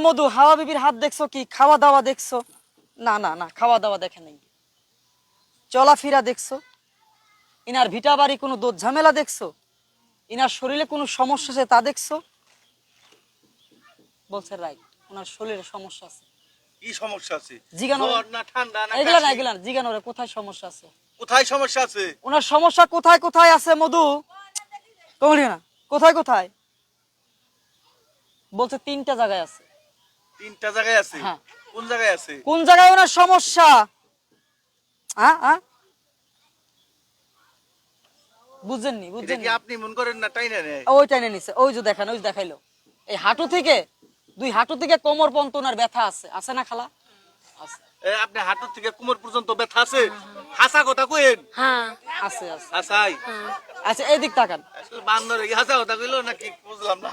মধু, হাওয়া বিবির হাত দেখছো কি? খাওয়া দাওয়া দেখছো? না না না, খাওয়া দাওয়া দেখে নাই। চলাফেরা দেখছো? ইনার ভিটা বাড়ি কোনো দোষ ঝামেলা দেখছো? ইনার শরীরে কোনো সমস্যা আছে তা দেখছো? বলছে রাইট, ওনার শরীরে সমস্যা আছে। কি সমস্যা আছে? জিগানো না ঠান্ডা না এগুলা না, কাশি? এগুলা জিগানো রে, কোথায় সমস্যা আছে? কোথায় সমস্যা আছে? ওনার সমস্যা কোথায় কোথায় আছে মধু? কমলি না, কোথায় কোথায়? বলছে 3টা জায়গায় আছে। 3টা জায়গায় আছে? হ্যাঁ। কোন জায়গায় আছে? কোন জায়গায় ওনার সমস্যা? হ্যাঁ হ্যাঁ, বুঝেননি? এটা বুঝছেন কি আপনি মন করেন না টাইনা নেয়? ওই টাইনে নিছে, ওই যে দেখান, ওই যে দেখাইলো। এই হাঁটু থেকে, 2 হাঁটু থেকে কোমর পর্যন্ত ওনার ব্যথা আছে, আছে না খালা? আছে আপনি হাঁটুর থেকে কোমর পর্যন্ত ব্যথা আছে? হাসা কথা কইেন। হ্যাঁ আছে আছে। হাসাই আচ্ছা এই দিক তাকান, আসলে বান্দর কি হাসা কথা কইলো নাকি বুঝলাম না।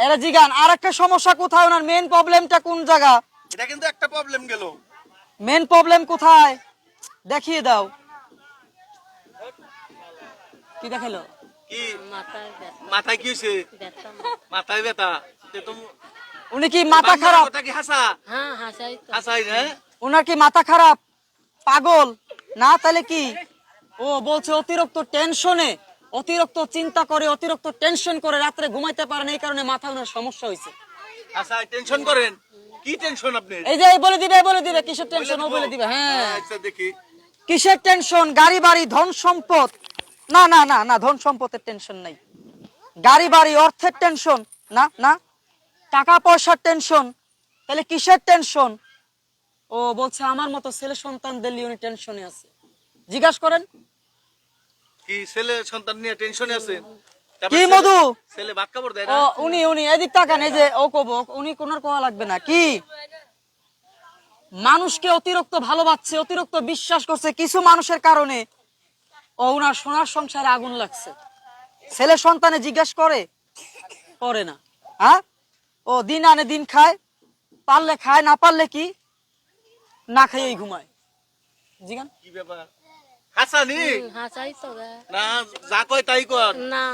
এরা জিগান আর একটা সমস্যা কোথায়, ওনার মেন প্রবলেমটা কোন জায়গা? এটা কিন্তু একটা প্রবলেম গেল। মেন প্রবলেম কোথায় দেখিয়ে দাও। কি দেখাইলো? কি মাথায় ব্যথা মাথায় কি হইছে? ব্যথা মাথায় ব্যথা? উনি কি মাথা খারাপ? কথা কি হাসা? হ্যাঁ হাসাই তো হাসাই না? ওনার কি মাথা খারাপ, পাগল না? তাহলে কি? ও বলছে অতিরিক্ত টেনশনে, অতিরিক্ত চিন্তা করে, অতিরিক্ত টেনশন করে রাত্রে ঘুমাইতে পারে না, এই কারণে মাথা ওনার সমস্যা হয়েছে। হাসাই টেনশন করেন? কি টেনশন আপনি? এই যে এই বলে দিবে, বলে দিবে কিসের টেনশন, ও বলে দিবে। হ্যাঁ, আচ্ছা দেখি। কিসের টেনশন? গাড়ি বাড়ি ধন সম্পদ? না না না না, ধন সম্পদের টেনশন নাই। গাড়ি বাড়ি অর্থের টেনশন? না না। টাকা পয়সার টেনশন? তাহলে কিসের টেনশন? ও বলছে আমার মতো ছেলে সন্তানদের নিয়ে উনি টেনশনে আছে। জিজ্ঞাসা করেন। কি ছেলে সন্তান নিয়ে টেনশনে আছেন? কি মধু? ছেলে ভাত কাপড় দেয় ও না? উনি উনি এদিক তাকান, এই যে ও কব, উনি কোনার কোয়া লাগবে না। কি মানুষকে অতিরিক্ত ভালোবাসছে, অতিরিক্ত বিশ্বাস করছে কিছু মানুষের কারণে, ও উনার সোনার সংসারে আগুন লাগছে। ছেলে সন্তানে জিজ্ঞাসা করে? করে না। হ্যাঁ, ও দিন আনে দিন খায়, পারলে খায়, না পারলে কি না খাইয়েই ঘুমায়। জিগান কি ব্যাপার? হাসানি হাসাই তো না যা কয় তাই কর? না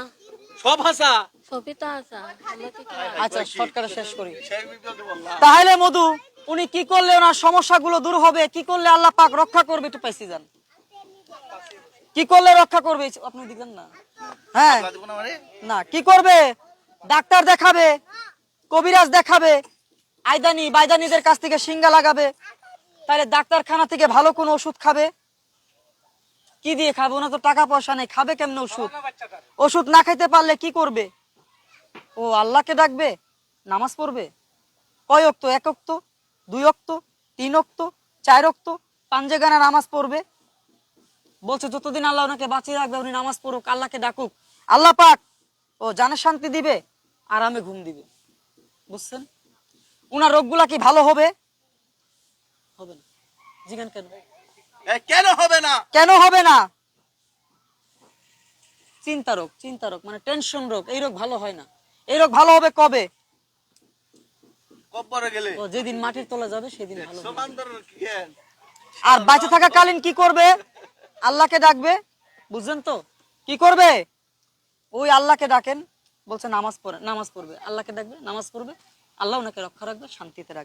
সব হাসা? সবই তো হাসা আমাকে কি আচ্ছা শর্টকাটে শেষ করি। সেই বিপদে বললাম। তাহলে মধু, উনি কি করলে ওনার সমস্যাগুলো দূর হবে? কি করলে আল্লাহ পাক রক্ষা করবে? একটু পাইছি যান, কি করলে রক্ষা করবে? আপনি দিবেন না? হ্যাঁ আল্লাহ দিব না মানে? না, কি করবে? ডাক্তার দেখাবে, কবিরাজ দেখাবে, আইদানি বাইদানিদের কাছ থেকে সিঙ্গা লাগাবে, তাহলে ডাক্তারখানা থেকে ভালো কোনো ওষুধ খাবে। কি দিয়ে খাবে? ওনার তো টাকা পয়সা নেই, খাবে কেমনে ওষুধ? ওষুধ না খাইতে পারলে কি করবে? ও আল্লাহকে ডাকবে, নামাজ পড়বে। কয় ওয়াক্ত? 1 ওয়াক্ত, 2 ওয়াক্ত, 3 ওয়াক্ত, 4 ওয়াক্ত, পাঞ্জেগানা নামাজ পড়বে। বলছে যতদিন আল্লাহ ওনাকে বাঁচিয়ে রাখবে উনি নামাজ পড়ুক, আল্লাহকে ডাকুক, আল্লাহ পাক ও জানে শান্তি দিবে, আরামে ঘুম দিবে। বুঝছেন? উনার রোগগুলা কি ভালো হবে? হবে না। জিজ্ঞান কেন? কেন হবে না? কেন হবে না? চিন্তা রোগ, চিন্তা রোগ মানে টেনশন রোগ, এই রোগ ভালো হয় না। এই রোগ ভালো হবে কবে? কব্বরে গেলে। ও যেদিন মাটির তলে যাবে সেদিন ভালো হবে। বান্দর কি জ্ঞান? আর বাঁচে থাকাকালীন কি করবে? আল্লাহকে ডাকবে। বুঝছেন তো? কি করবে? ওই আল্লাহকে ডাকেন, বলছে নামাজ পড়ে, নামাজ পড়বে, আল্লাহকে ডাকবে, নামাজ পড়বে, আল্লাহ ওনাকে রক্ষা রাখবে, শান্তিতে রাখবে।